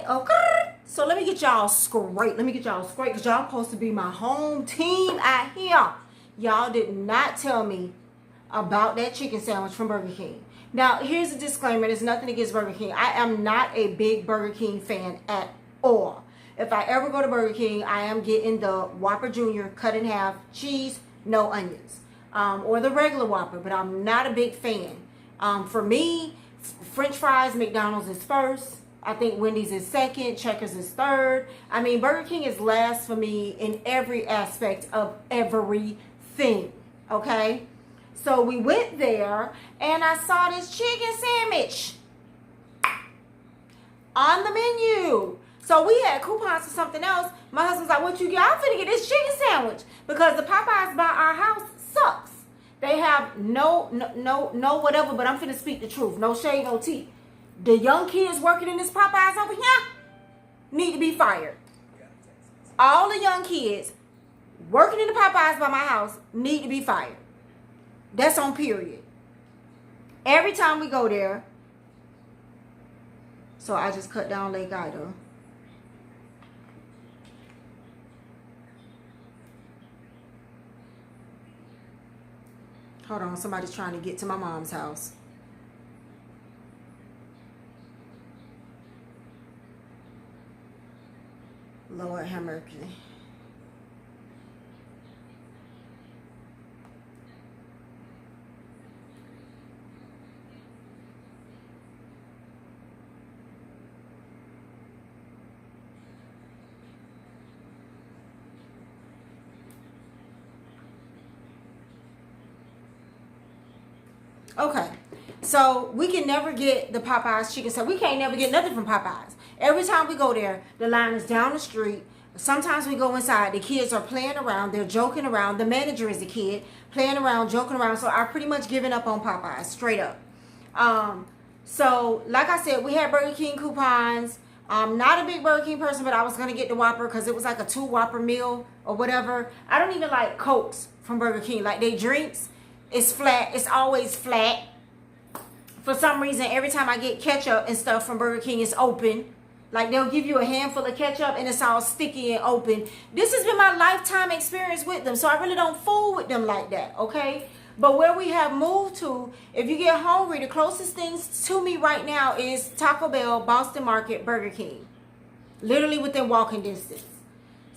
Okay. Okay. So let me get y'all straight. Because y'all supposed to be my home team out here. Y'all did not tell me about that chicken sandwich from Burger King. Now, here's a disclaimer. There's nothing against Burger King. I am not a big Burger King fan at all. If I ever go to Burger King, I am getting the Whopper Jr. cut in half, cheese, no onions. Or the regular Whopper, but I'm not a big fan. For me, French fries, McDonald's is first. I think Wendy's is second. Checkers is third. I mean, Burger King is last for me in every aspect of everything. Okay? So we went there, and I saw this chicken sandwich on the menu. So we had coupons for something else. My husband's like, what you get? I'm finna get this chicken sandwich. Because the Popeyes by our house sucks. They have no whatever, but I'm finna speak the truth. No shade, no tea. The young kids working in this Popeyes over here need to be fired. All the young kids working in the Popeyes by my house need to be fired. That's on period. Every time we go there. So I just cut down Lake Ida. Hold on, somebody's trying to get to my mom's house. Lord have mercy. Okay, so we can never get the Popeyes chicken sandwich. We can't never get nothing from Popeyes. Every time we go there, the line is down the street. Sometimes we go inside. The kids are playing around. They're joking around. The manager is a kid playing around, joking around. So I've pretty much given up on Popeyes, straight up. So like I said, we had Burger King coupons. I'm not a big Burger King person, but I was going to get the Whopper because it was like a 2 Whopper meal or whatever. I don't even like Cokes from Burger King. Like they drinks. It's flat. It's always flat. For some reason, every time I get ketchup and stuff from Burger King, it's open. Like they'll give you a handful of ketchup and it's all sticky and open. This has been my lifetime experience with them. So I really don't fool with them like that, okay? But where we have moved to, if you get hungry, the closest things to me right now is Taco Bell, Boston Market, Burger King. Literally within walking distance.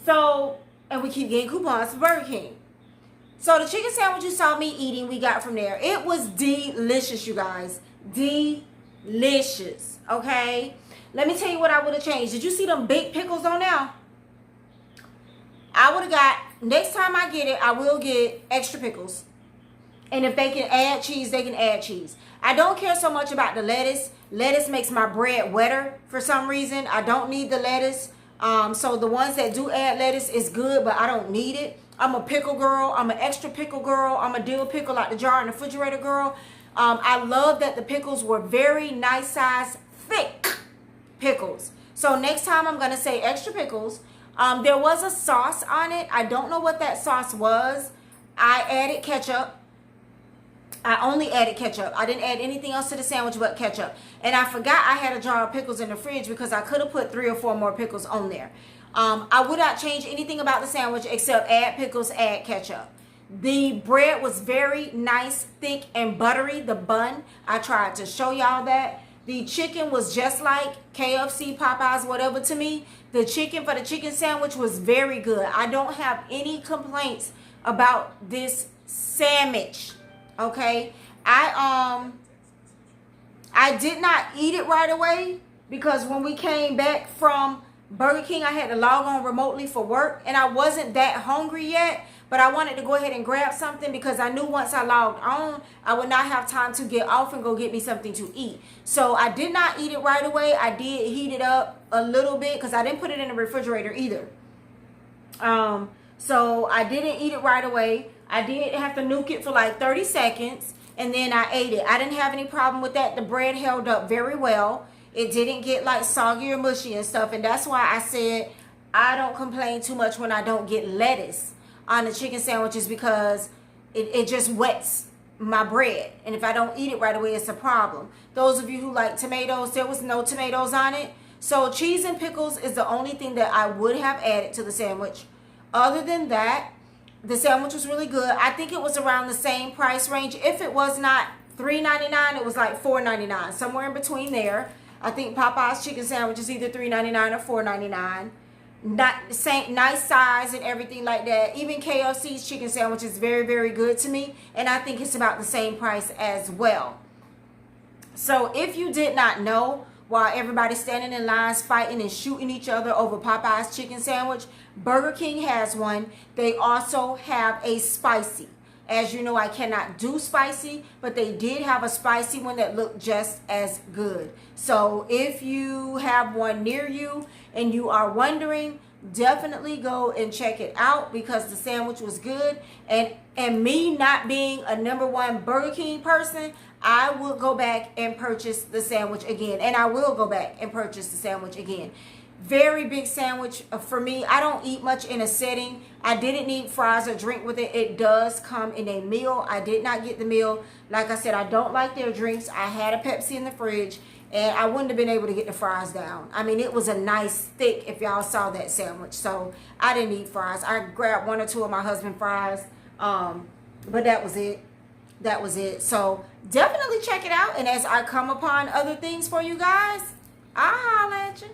So, and we keep getting coupons for Burger King. So the chicken sandwich you saw me eating, we got from there. It was delicious, you guys. Delicious. Okay? Let me tell you what I would have changed. Did you see them big pickles on there? I would have got, next time I get it, I will get extra pickles. And if they can add cheese, they can add cheese. I don't care so much about the lettuce. Lettuce makes my bread wetter for some reason. I don't need the lettuce. So the ones that do add lettuce is good, but I don't need it. I'm a pickle girl. I'm an extra pickle girl. I'm a dill pickle out the jar in the refrigerator girl. I love that the pickles were very nice size, thick pickles. So next time I'm going to say extra pickles. There was a sauce on it. I don't know what that sauce was. I added ketchup. I only added ketchup. I didn't add anything else to the sandwich but ketchup. And I forgot I had a jar of pickles in the fridge because I could have put 3 or 4 more pickles on there. I would not change anything about the sandwich except add pickles, add ketchup. The bread was very nice, thick, and buttery. The bun, I tried to show y'all that. The chicken was just like KFC, Popeyes, whatever to me. The chicken for the chicken sandwich was very good. I don't have any complaints about this sandwich. Okay? I did not eat it right away because when we came back from Burger King, I had to log on remotely for work and I wasn't that hungry yet, but I wanted to go ahead and grab something because I knew once I logged on, I would not have time to get off and go get me something to eat. So I did not eat it right away. I did heat it up a little bit because I didn't put it in the refrigerator either. So I didn't eat it right away. I did have to nuke it for like 30 seconds and then I ate it. I didn't have any problem with that. The bread held up very well. It didn't get like soggy or mushy and stuff. And that's why I said I don't complain too much when I don't get lettuce on the chicken sandwiches because it just wets my bread. And if I don't eat it right away, it's a problem. Those of you who like tomatoes, there was no tomatoes on it. So cheese and pickles is the only thing that I would have added to the sandwich. Other than that, the sandwich was really good. I think it was around the same price range. If it was not $3.99, it was like $4.99, somewhere in between there. I think Popeye's chicken sandwich is either $3.99 or $4.99. Not the same, nice size and everything like that. Even KFC's chicken sandwich is very, very good to me, and I think it's about the same price as well. So if you did not know, while everybody's standing in lines fighting and shooting each other over Popeye's chicken sandwich, Burger King has one. They also have a spicy. As you know, I cannot do spicy, but they did have a spicy one that looked just as good. So if you have one near you and you are wondering, definitely go and check it out, because the sandwich was good. And me not being a #1 Burger King person, I will go back and purchase the sandwich again. And I will go back and purchase the sandwich again. Very big sandwich for me. I don't eat much in a setting. I didn't need fries or drink with it. It does come in a meal. I did not get the meal. Like I said, I don't like their drinks. I had a Pepsi in the fridge, and I wouldn't have been able to get the fries down. I mean, it was a nice thick, if y'all saw that sandwich. So I didn't eat fries. I grabbed 1 or 2 of my husband's fries, but that was it. That was it. So definitely check it out. And as I come upon other things for you guys, I'll holler at you.